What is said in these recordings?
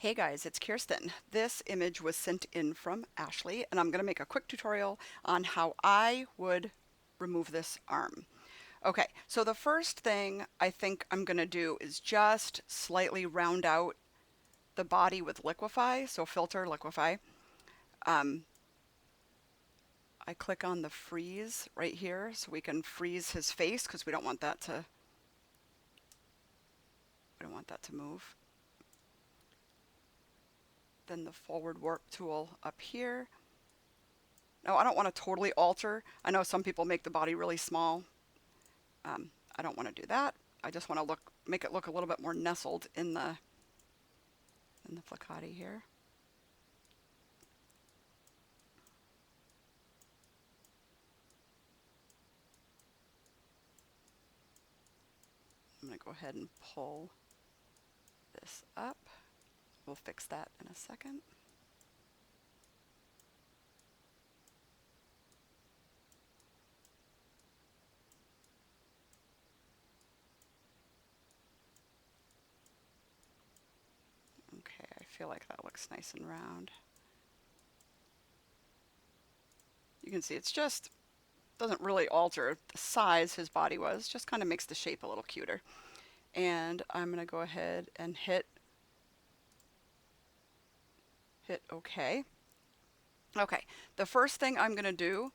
Hey guys, it's Kirsten. This image was sent in from Ashley, and I'm going to make a quick tutorial on how I would remove this arm. Okay, so the first thing I think I'm going to do is just slightly round out the body with liquify, so filter liquify. Um, I click on the freeze right here so we can freeze his face because we don't want that to move. Then the forward warp tool up here. No, I don't want to totally alter. I know some people make the body really small. I don't want to do that. I just want to make it look a little bit more nestled in the flicati here. I'm going to go ahead and pull this up. We'll fix that in a second. Okay, I feel like that looks nice and round. You can see it's just doesn't really alter the size his body was, just kind of makes the shape a little cuter. And I'm going to go ahead and hit OK. Okay, the first thing I'm going to do,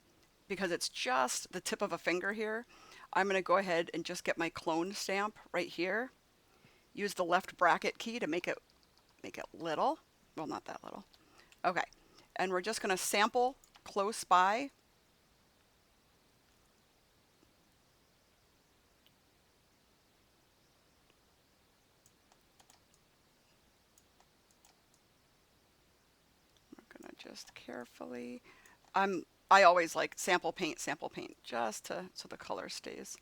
because it's just the tip of a finger here, I'm going to go ahead and just get my clone stamp right here. Use the left bracket key to make it little. Well, not that little. Okay, and we're just going to sample close by. We're going to just carefully. I always like sample paint, just so the color stays.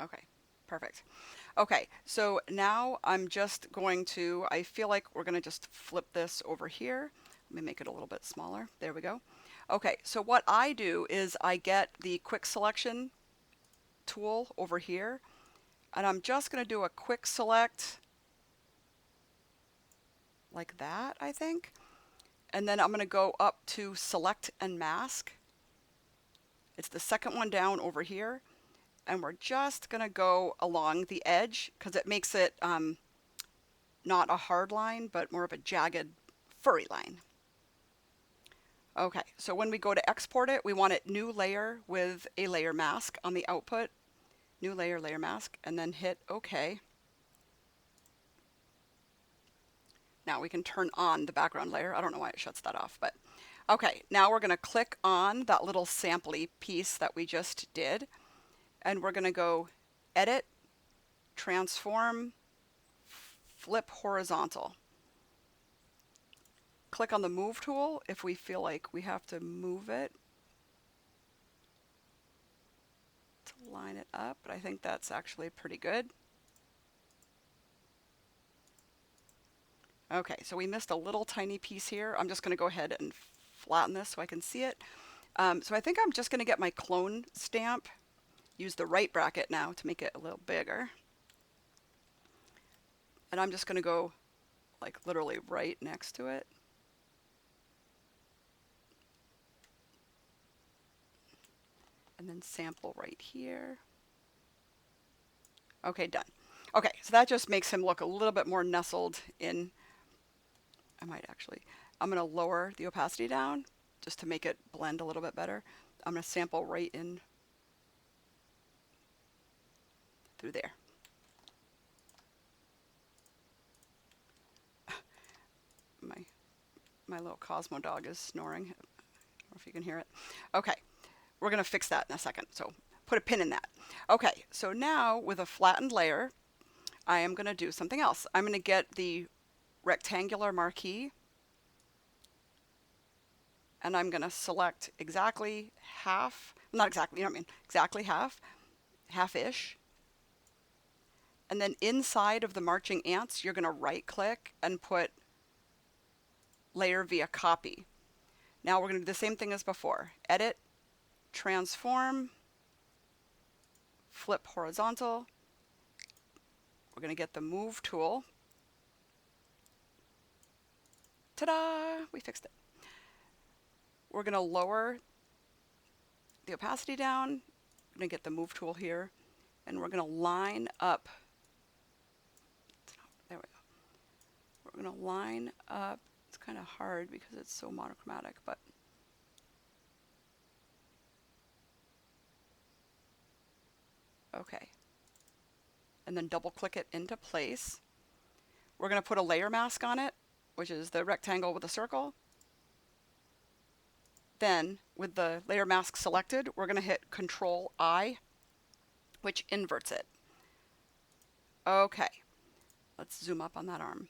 Okay, perfect. Okay, so now I'm just going to, I feel like we're going to just flip this over here. Let me make it a little bit smaller. There we go. Okay, so what I do is I get the quick selection tool over here, and I'm just going to do a quick select like that, I think. And then I'm going to go up to select and mask. It's the second one down over here. And we're just going to go along the edge because it makes it not a hard line, but more of a jagged, furry line. Okay, so when we go to export it, we want it new layer with a layer mask on the output. New layer, layer mask, and then hit OK. Now we can turn on the background layer. I don't know why it shuts that off, but okay, now we're going to click on that little sampley piece that we just did, and we're going to go Edit, Transform, Flip Horizontal. Click on the Move tool if we feel like we have to move it to line it up, but I think that's actually pretty good. Okay, so we missed a little tiny piece here. I'm just going to go ahead and flatten this so I can see it. So I think I'm just going to get my clone stamp, use the right bracket now to make it a little bigger. And I'm just going to go like literally right next to it. And then sample right here. Okay, done. Okay, so that just makes him look a little bit more nestled in. I'm going to lower the opacity down just to make it blend a little bit better. I'm going to sample right in through there. My little Cosmo dog is snoring. I don't know if you can hear it. Okay, we're going to fix that in a second, so put a pin in that. Okay, so now with a flattened layer, I am going to do something else. I'm going to get the rectangular marquee, and I'm going to select exactly half, not exactly, you know what I mean, exactly half-ish. And then inside of the marching ants, you're going to right click and put layer via copy. Now we're going to do the same thing as before. Edit, transform, flip horizontal. We're going to get the move tool. Ta-da! We fixed it. We're going to lower the opacity down. I'm going to get the move tool here, and we're going to line up. There we go. We're going to line up. It's kind of hard because it's so monochromatic, but okay. And then double click it into place. We're going to put a layer mask on it, which is the rectangle with a circle. Then with the layer mask selected, we're going to hit Control I, which inverts it. Okay, let's zoom up on that arm.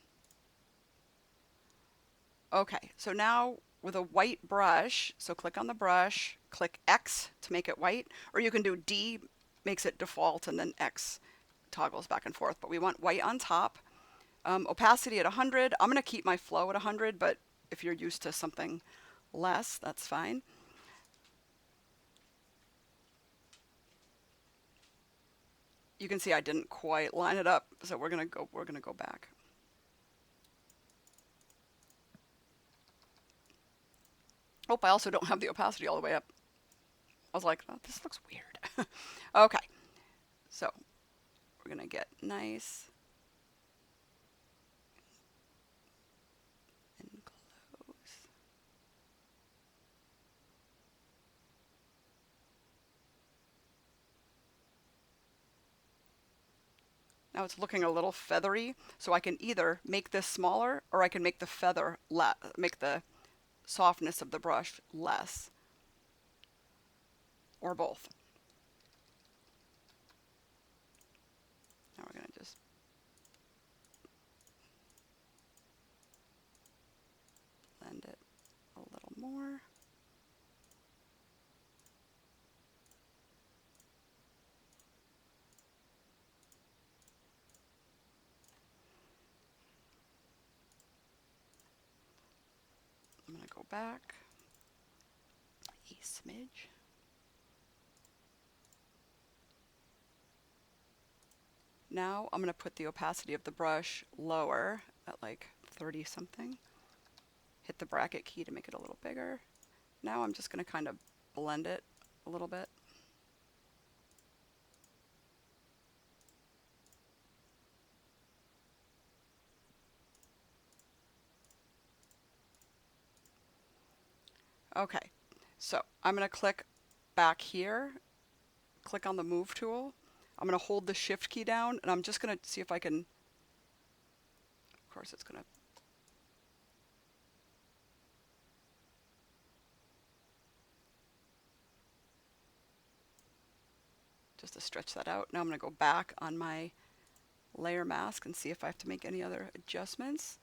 Okay, so now with a white brush, so click on the brush, click X to make it white, or you can do D, makes it default, and then X toggles back and forth, but we want white on top. Opacity at 100. I'm going to keep my flow at 100, but if you're used to something less, that's fine. You can see I didn't quite line it up, so we're going to go back. Oh, I also don't have the opacity all the way up. I was like, oh, this looks weird. Okay, so we're going to get nice and close. Now it's looking a little feathery, so I can either make this smaller or I can make the feather make the softness of the brush less, or both. Now we're going to just blend it a little more. I'm going to go back a smidge. Now I'm going to put the opacity of the brush lower at like 30 something. Hit the bracket key to make it a little bigger. Now I'm just going to kind of blend it a little bit. Okay, so I'm going to click back here, click on the move tool. I'm going to hold the shift key down, and I'm just going to see if I can, of course it's going to, just to stretch that out. Now I'm going to go back on my layer mask and see if I have to make any other adjustments.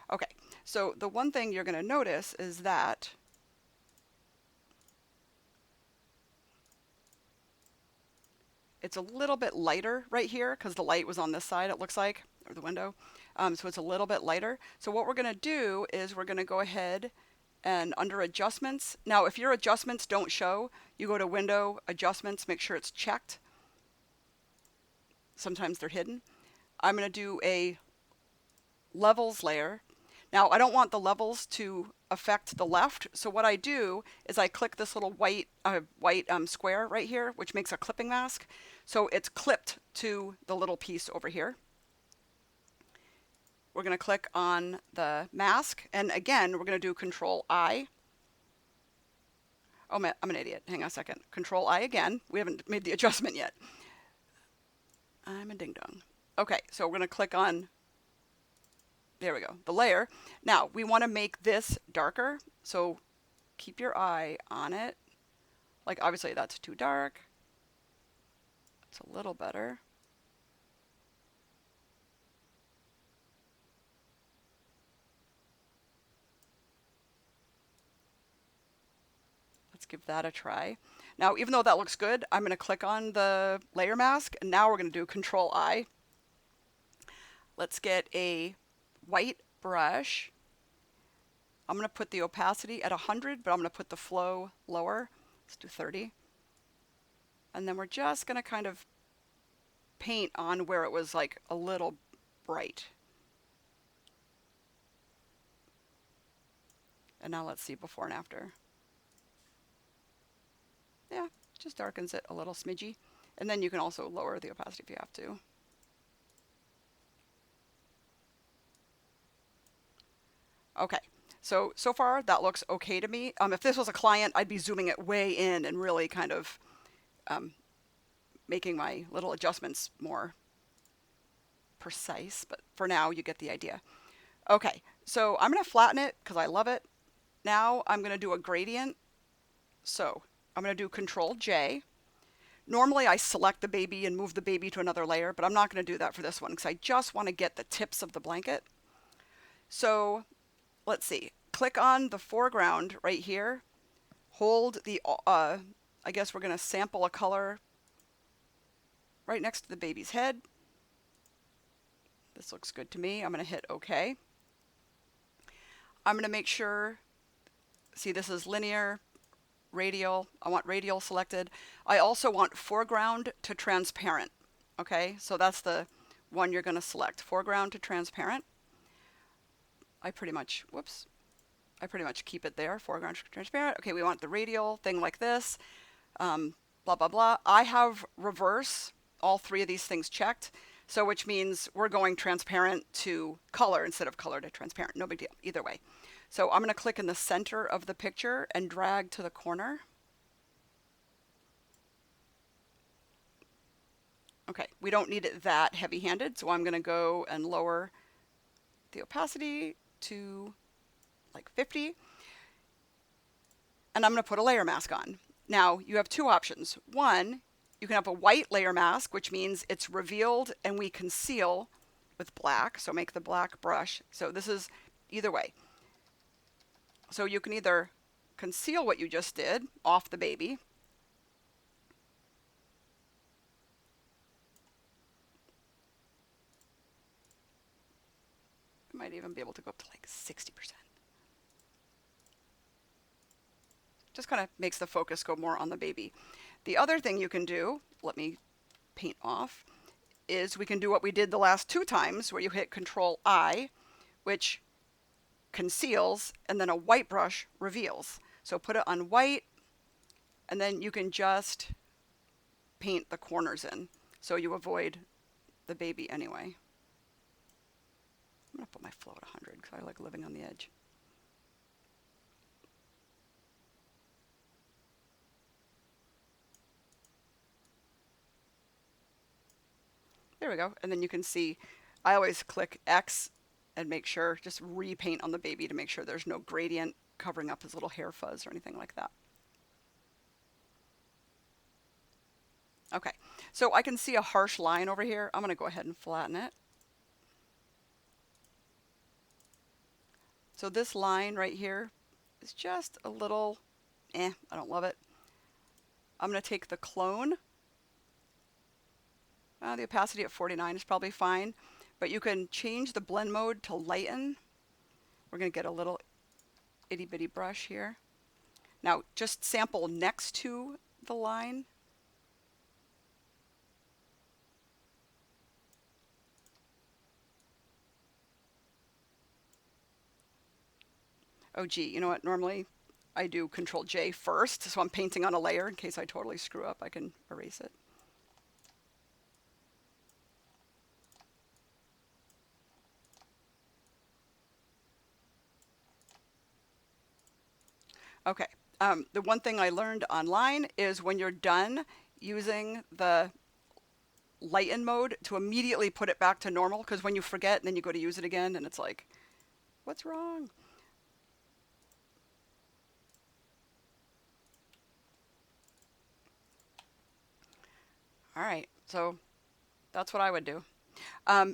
Okay, so the one thing you're going to notice is that it's a little bit lighter right here because the light was on this side, it looks like, or the window. So it's a little bit lighter. So what we're going to do is we're going to go ahead and under adjustments. Now, if your adjustments don't show, you go to Window, Adjustments, make sure it's checked. Sometimes they're hidden. I'm going to do a levels layer. Now, I don't want the levels to affect the left, so what I do is I click this little white square right here, which makes a clipping mask. So it's clipped to the little piece over here. We're going to click on the mask, and again, we're going to do Control I. Oh, I'm an idiot. Hang on a second. Control I again. We haven't made the adjustment yet. I'm a ding-dong. Okay, so we're going to click on, there we go, the layer. Now, we want to make this darker, so keep your eye on it. Like, obviously, that's too dark. It's a little better. Let's give that a try. Now, even though that looks good, I'm going to click on the layer mask, and now we're going to do Control I. Let's get a white brush. I'm going to put the opacity at 100, but I'm going to put the flow lower. Let's do 30. And then we're just going to kind of paint on where it was like a little bright. And now let's see before and after. Yeah, just darkens it a little smidgy. And then you can also lower the opacity if you have to. Okay, so far that looks okay to me. If this was a client, I'd be zooming it way in and really kind of making my little adjustments more precise. But for now, you get the idea. Okay, so I'm going to flatten it because I love it. Now I'm going to do a gradient. So I'm going to do Control J. Normally I select the baby and move the baby to another layer, but I'm not going to do that for this one because I just want to get the tips of the blanket. So let's see. Click on the foreground right here. Hold the, I guess we're going to sample a color right next to the baby's head. This looks good to me. I'm going to hit OK. I'm going to make sure, see, this is linear, radial. I want radial selected. I also want foreground to transparent. Okay, so that's the one you're going to select. Foreground to transparent. I pretty much keep it there. Foreground to transparent. Okay, we want the radial thing like this. Blah, blah, blah. I have reverse all three of these things checked. So which means we're going transparent to color instead of color to transparent. No big deal, either way. So I'm going to click in the center of the picture and drag to the corner. Okay, we don't need it that heavy-handed, so I'm going to go and lower the opacity to like 50. And I'm going to put a layer mask on. Now, you have two options. One, you can have a white layer mask, which means it's revealed and we conceal with black. So make the black brush. So this is either way. So you can either conceal what you just did off the baby. You might even be able to go up to like 60%. Just kind of makes the focus go more on the baby. The other thing you can do, let me paint off, is we can do what we did the last two times where you hit Control I, which conceals, and then a white brush reveals. So put it on white, and then you can just paint the corners in so you avoid the baby anyway. I'm going to put my flow at 100 because I like living on the edge. There we go. And then you can see, I always click X and make sure, just repaint on the baby to make sure there's no gradient covering up his little hair fuzz or anything like that. Okay, so I can see a harsh line over here. I'm going to go ahead and flatten it. So this line right here is just a little, I don't love it. I'm going to take the clone. The opacity at 49 is probably fine, but you can change the blend mode to lighten. We're going to get a little itty bitty brush here. Now just sample next to the line. Oh gee, you know what? Normally I do Control J first, so I'm painting on a layer in case I totally screw up. I can erase it. Okay, the one thing I learned online is when you're done using the lighten mode to immediately put it back to normal, because when you forget and then you go to use it again and it's like, what's wrong? All right, so that's what I would do.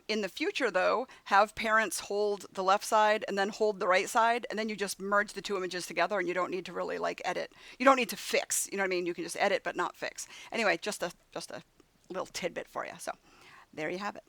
In the future, though, have parents hold the left side and then hold the right side, and then you just merge the two images together, and you don't need to really like edit. You don't need to fix. You know what I mean? You can just edit but not fix. Anyway, just a little tidbit for you. So there you have it.